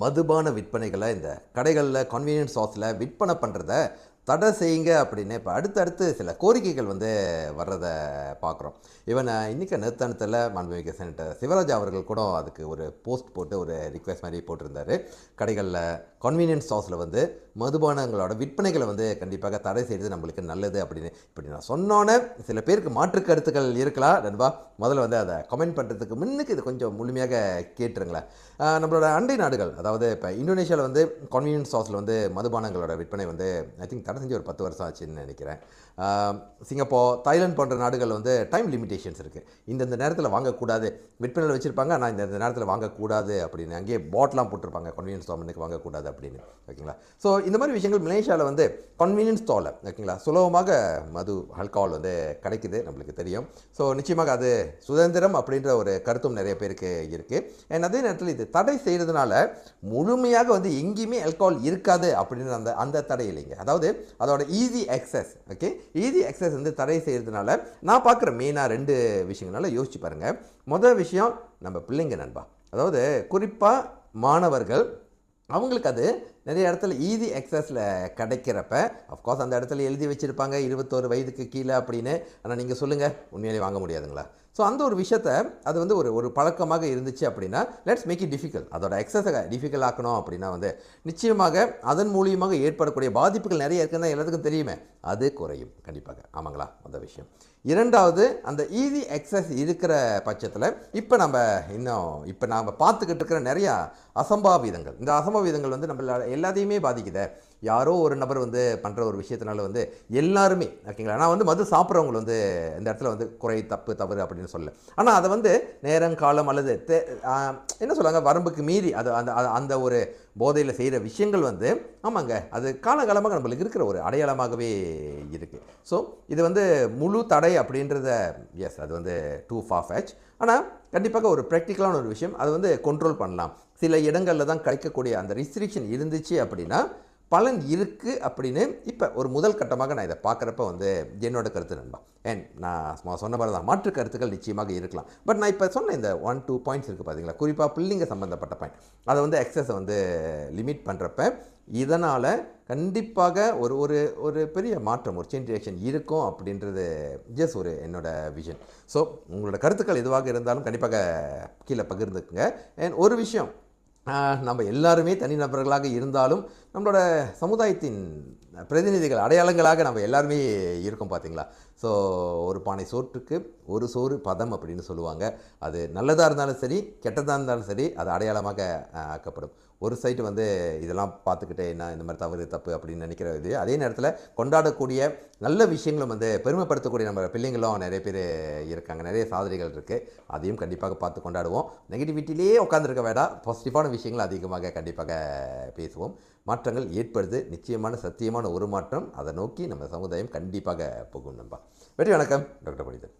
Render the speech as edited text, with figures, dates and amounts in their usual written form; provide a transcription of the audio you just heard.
மதுபான விற்பனைகளை இந்த கடைகளில் கன்வீனியன்ஸ் ஸ்டோர்ஸில் விற்பனை பண்ணுறத தடை செய்யுங்க அப்படின்னு இப்போ அடுத்தடுத்து சில கோரிக்கைகள் வர்றதை பார்க்குறோம். ஈவன் இன்றைக்கி நிறுத்தனத்தில் மாண்புமிகு செனட்டர் சிவராஜ் அவர்கள் கூட அதுக்கு ஒரு போஸ்ட் போட்டு ஒரு ரிக்வெஸ்ட் மாதிரி போட்டிருந்தார். கடைகளில் கன்வீனியன்ஸ் ஸ்டோர்ஸில் மதுபானங்களோட விற்பனைகளை கண்டிப்பாக தடை செய்கிறது நம்மளுக்கு நல்லது அப்படின்னு இப்படி நான் சொன்னோன்னே சில பேருக்கு மாற்று கருத்துக்கள் இருக்கலாம். நண்பா, முதல்ல அதை கமெண்ட் பண்ணுறதுக்கு முன்னுக்கு இது கொஞ்சம் முழுமையாக கேட்டுருங்களேன். நம்மளோட அண்டை நாடுகள், அதாவது இப்போ இந்தோனேஷியாவில் கன்வீனியன்ஸ் ஸ்டோர்ஸில் மதுபானங்களோட விற்பனை ஐ திங்க் தடை செஞ்சு ஒரு 10 வருஷம் ஆச்சுன்னு நினைக்கிறேன். சிங்கப்பூர், தாய்லாந்து போன்ற நாடுகள் டைம் லிமிட்டேஷன்ஸ் இருக்குது. இந்தந்த நேரத்தில் வாங்கக்கூடாது, விற்பனையில் வச்சுருப்பாங்க, ஆனால் இந்த நேரத்தில் வாங்கக்கூடாது அப்படின்னு அங்கேயே போட்லாம் போட்டிருப்பாங்க, கன்வீனியன்ஸ் ஸ்டோருக்கு வாங்கக்கூடாது அப்படின்னு. ஓகேங்களா? ஸோ இந்த மாதிரி விஷயங்கள் மலேசியாவில் கன்வீனியன்ஸ் ஸ்டோரில் ஓகேங்களா சுலபமாக மது ஆல்கஹால் கிடைக்குது, நம்மளுக்கு தெரியும். ஸோ நிச்சயமாக அது சுதந்திரம் அப்படின்ற ஒரு கருத்தும் நிறைய பேருக்கு இருக்குது. அண்ட் அதே நேரத்தில் இது தடை செய்கிறதுனால முழுமையாக எங்கேயுமே ஆல்கஹால் இருக்காது அப்படின்ற அந்த தடை இல்லைங்க. அதாவது அதோட easy access, okay, easy access தடை செய்கிறதுனால நான் பார்க்குற மெயினாக 2 விஷயங்களால யோசிச்சு பாருங்கள். முதல் விஷயம் நம்ம பிள்ளைங்க நண்பா, அதாவது குறிப்பாக மாணவர்கள், அவங்களுக்கு அது நிறைய இடத்துல ஈஸி அக்சஸில் கிடைக்கிறப்ப அஃப்கோர்ஸ் அந்த இடத்துல எழுதி வச்சுருப்பாங்க 21 வயதுக்கு கீழே அப்படின்னு. ஆனால் நீங்கள் சொல்லுங்கள், உண்மையிலே வாங்க முடியாதுங்களா? ஸோ அந்த ஒரு விஷயத்தை அது ஒரு பழக்கமாக இருந்துச்சு அப்படின்னா லெட்ஸ் மேக் இட் டிஃபிகல்ட். அதோட எக்ஸஸை டிஃபிகல்ட் ஆக்கணும் அப்படின்னா நிச்சயமாக அதன் மூலியமாக ஏற்படக்கூடிய பாதிப்புகள் நிறைய இருக்குன்னு எல்லாத்துக்கும் தெரியுமே, அது குறையும் கண்டிப்பாக. ஆமாங்களா? அந்த விஷயம். இரண்டாவது, அந்த ஈஸி எக்ஸஸ் இருக்கிற பட்சத்தில் இப்போ நாம் பார்த்துக்கிட்டு இருக்கிற நிறையா அசம்பாவிதங்கள், இந்த அசம்பாவிதங்கள் நம்ம எல்லாத்தையுமே பாதிக்குது. யாரோ ஒரு நபர் பண்ணுற ஒரு விஷயத்தினால எல்லாருமே ஓகேங்களா. நான் மது சாப்பிட்றவங்க இந்த இடத்துல குறை, தப்பு, தவறு அப்படின்னு சொல்லலை. ஆனால் அதை நேரம், காலம் அல்லது என்ன சொல்லுவாங்க, வரம்புக்கு மீறி அது அந்த ஒரு போதையில் செய்கிற விஷயங்கள் ஆமாங்க, அது காலகாலமாக நம்மளுக்கு இருக்கிற ஒரு அடையாளமாகவே இருக்குது. ஸோ இது முழு தடை அப்படின்றத எஸ், அது டூ ஃபார் ஃபெட்ச். ஆனால் கண்டிப்பாக ஒரு ப்ராக்டிக்கலான ஒரு விஷயம், அது கண்ட்ரோல் பண்ணலாம். சில இடங்களில் தான் கிடைக்கக்கூடிய அந்த ரிஸ்ட்ரிக்ஷன் இருந்துச்சு அப்படின்னா பலன் இருக்குது அப்படின்னு இப்போ ஒரு முதல் கட்டமாக நான் இதை பார்க்குறப்ப என்னோட கருத்து நண்பா. அண்ட் நான் சொன்ன மாதிரி தான் மாற்று கருத்துக்கள் நிச்சயமாக இருக்கலாம். பட் நான் இப்போ சொன்ன இந்த 1-2 பாயிண்ட்ஸ் இருக்குது பார்த்தீங்களா, குறிப்பாக பிள்ளைங்க சம்மந்தப்பட்ட பாயிண்ட், அதை எக்ஸஸை லிமிட் பண்ணுறப்ப இதனால் கண்டிப்பாக ஒரு பெரிய மாற்றம், ஒரு சேஞ்ச் ரியாக்ஷன் இருக்கும் அப்படின்றது ஜஸ்ட் ஒரு என்னோட விஷன். ஸோ உங்களோட கருத்துக்கள் எதுவாக இருந்தாலும் கண்டிப்பாக கீழே பகிர்ந்துக்குங்க. அண்ட் ஒரு விஷயம், நம்ம எல்லாருமே தனிநபர்களாக இருந்தாலும் நம்மளோட சமுதாயத்தின் பிரதிநிதிகள், அடையாளங்களாக நம்ம எல்லாருமே இருக்கோம் பார்த்தீங்களா. ஸோ ஒரு பானை சோற்றுக்கு ஒரு சோறு பதம் அப்படின்னு சொல்லுவாங்க. அது நல்லதாக இருந்தாலும் சரி, கெட்டதாக இருந்தாலும் சரி, அது அடையாளமாக ஆக்கப்படும். ஒரு சைட்டு இதெல்லாம் பார்த்துக்கிட்டே என்ன இந்த மாதிரி தவறு, தப்பு அப்படின்னு நினைக்கிறது, அதே நேரத்தில் கொண்டாடக்கூடிய நல்ல விஷயங்களும் பெருமைப்படுத்தக்கூடிய நம்ம பிள்ளைங்களும் நிறைய பேர் இருக்காங்க, நிறைய சாதனைகள் இருக்குது. அதையும் கண்டிப்பாக பார்த்து கொண்டாடுவோம். நெகட்டிவிட்டிலே உட்காந்துருக்க வேண்டாம், பாசிட்டிவான விஷயங்கள் அதிகமாக கண்டிப்பாக பேசுவோம். மாற்றங்கள் ஏற்படுது, நிச்சயமான சத்தியமான ஒரு மாற்றம், அதை நோக்கி நம்ம சமுதாயம் கண்டிப்பாக போகும் நண்பா. வெற்றி, வணக்கம். டாக்டர் பண்டிதன்.